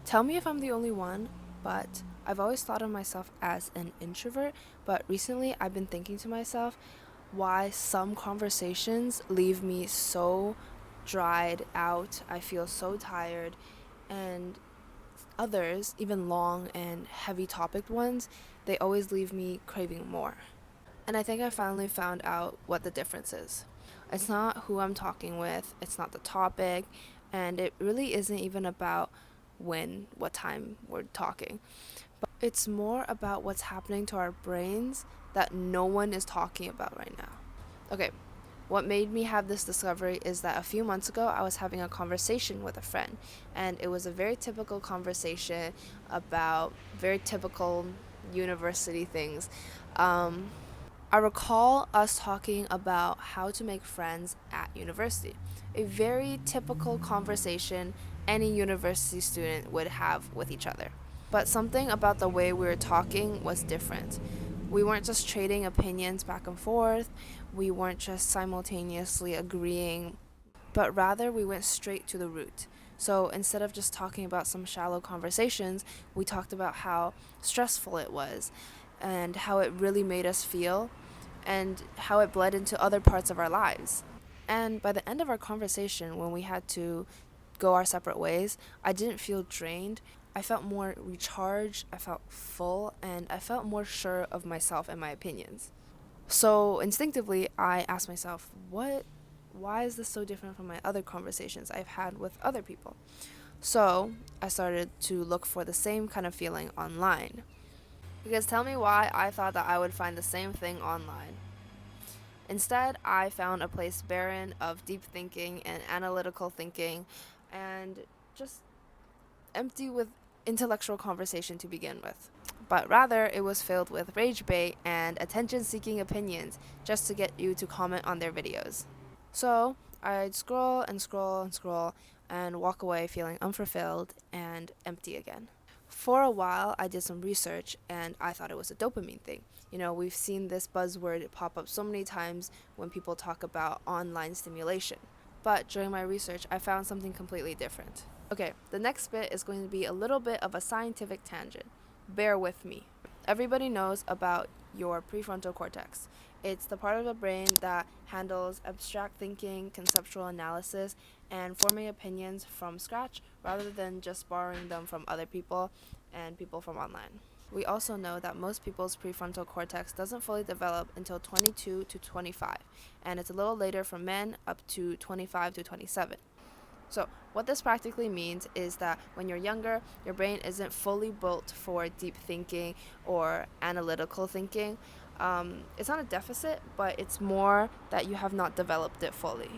Tell me if I'm the only one, but I've always thought of myself as an introvert, but recently I've been thinking to myself why some conversations leave me so dried out. I feel so tired, and others, even long and heavy topic ones, they always leave me craving more. And I think I finally found out what the difference is. It's not who I'm talking with, it's not the topic, and it really isn't even about what time we're talking. But it's more about what's happening to our brains that no one is talking about right now. Okay, what made me have this discovery is that a few months ago I was having a conversation with a friend, and it was a very typical conversation about very typical university things. I recall us talking about how to make friends at university. A very typical conversation any university student would have with each other. But something about the way we were talking was different. We weren't just trading opinions back and forth, we weren't just simultaneously agreeing, but rather we went straight to the root. So instead of just talking about some shallow conversations, we talked about how stressful it was and how it really made us feel and how it bled into other parts of our lives. And by the end of our conversation, when we had to go our separate ways, I didn't feel drained. I felt more recharged, I felt full, and I felt more sure of myself and my opinions. So instinctively, I asked myself, why is this so different from my other conversations I've had with other people? So I started to look for the same kind of feeling online. Because tell me why I thought that I would find the same thing online. Instead, I found a place barren of deep thinking and analytical thinking and just empty with intellectual conversation to begin with. But rather, it was filled with rage bait and attention seeking opinions just to get you to comment on their videos. So, I'd scroll and scroll and scroll and walk away feeling unfulfilled and empty again. For a while, I did some research and I thought it was a dopamine thing. We've seen this buzzword pop up so many times when people talk about online stimulation. But during my research, I found something completely different. Okay, the next bit is going to be a little bit of a scientific tangent. Bear with me. Everybody knows about your prefrontal cortex. It's the part of the brain that handles abstract thinking, conceptual analysis, and forming opinions from scratch rather than just borrowing them from other people and people from online. We also know that most people's prefrontal cortex doesn't fully develop until 22 to 25, and it's a little later for men up to 25 to 27. So, what this practically means is that when you're younger, your brain isn't fully built for deep thinking or analytical thinking. It's not a deficit, but it's more that you have not developed it fully.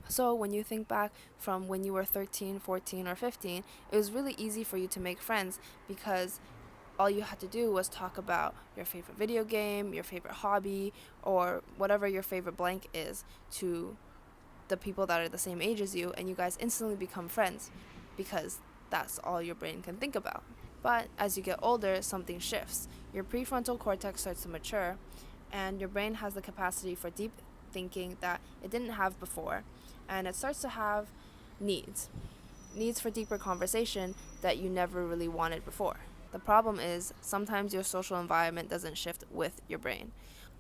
So, when you think back from when you were 13, 14, or 15, it was really easy for you to make friends because all you had to do was talk about your favorite video game, your favorite hobby, or whatever your favorite blank is to the people that are the same age as you, and you guys instantly become friends because that's all your brain can think about. But as you get older, something shifts. Your prefrontal cortex starts to mature, and your brain has the capacity for deep thinking that it didn't have before, and it starts to have needs for deeper conversation that you never really wanted before. The problem is sometimes your social environment doesn't shift with your brain.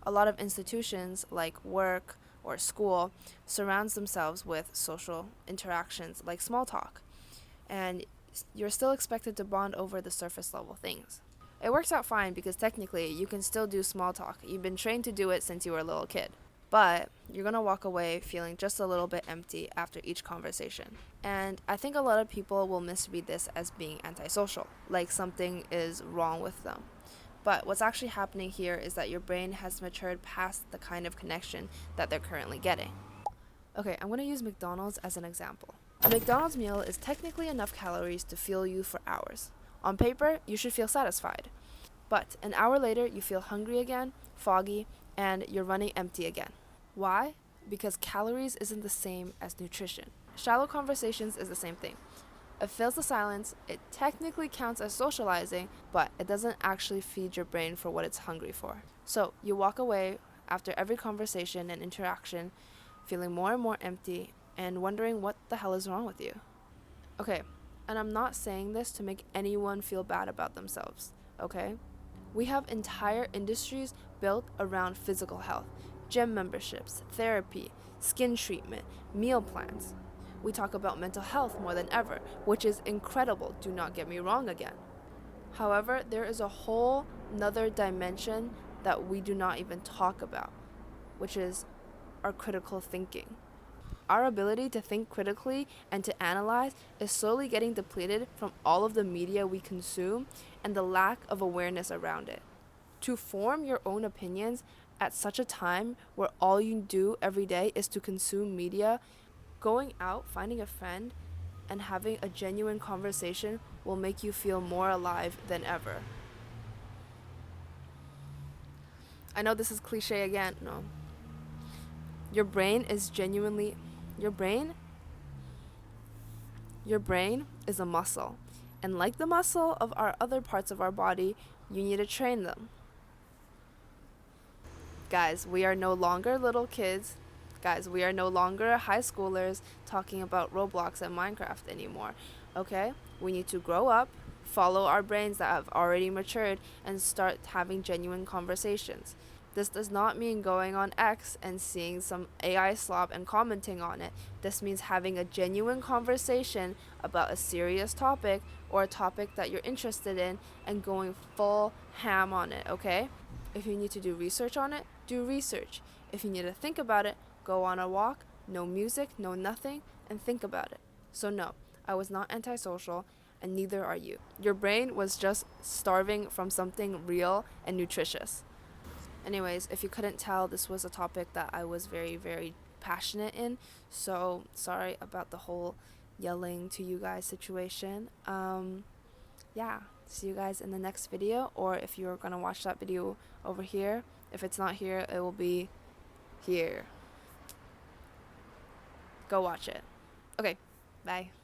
A lot of institutions like work or school surrounds themselves with social interactions like small talk, and you're still expected to bond over the surface level things. It works out fine because technically you can still do small talk. You've been trained to do it since you were a little kid. But you're going to walk away feeling just a little bit empty after each conversation. And I think a lot of people will misread this as being antisocial, like something is wrong with them. But what's actually happening here is that your brain has matured past the kind of connection that they're currently getting. Okay, I'm going to use McDonald's as an example. A McDonald's meal is technically enough calories to fuel you for hours. On paper, you should feel satisfied. But an hour later, you feel hungry again, foggy, and you're running empty again. Why? Because calories isn't the same as nutrition. Shallow conversations is the same thing. It fills the silence, it technically counts as socializing, but it doesn't actually feed your brain for what it's hungry for. So you walk away after every conversation and interaction feeling more and more empty and wondering what the hell is wrong with you. Okay, And I'm not saying this to make anyone feel bad about themselves, okay? We have entire industries built around physical health, gym memberships, therapy, skin treatment, meal plans. We talk about mental health more than ever, which is incredible, do not get me wrong again. However, there is a whole nother dimension that we do not even talk about, which is our critical thinking. Our ability to think critically and to analyze is slowly getting depleted from all of the media we consume and the lack of awareness around it. To form your own opinions at such a time where all you do every day is to consume media, going out, finding a friend, and having a genuine conversation will make you feel more alive than ever. I know this is cliche again. No. Your brain is genuinely your brain Your brain is a muscle, and like the muscle of our other parts of our body, you need to train them. Guys, we are no longer little kids. Guys, we are no longer high schoolers talking about Roblox and Minecraft anymore. Okay? We need to grow up, follow our brains that have already matured, and start having genuine conversations. This does not mean going on X and seeing some AI slop and commenting on it. This means having a genuine conversation about a serious topic or a topic that you're interested in and going full ham on it, okay? If you need to do research on it, do research. If you need to think about it, go on a walk, no music, no nothing, and think about it. So no, I was not antisocial, and neither are you. Your brain was just starving from something real and nutritious. Anyways, if you couldn't tell, this was a topic that I was very, very passionate in. So sorry about the whole yelling to you guys situation. Yeah, see you guys in the next video, or if you're gonna watch that video over here, if it's not here, it will be here. Go watch it. Okay, bye.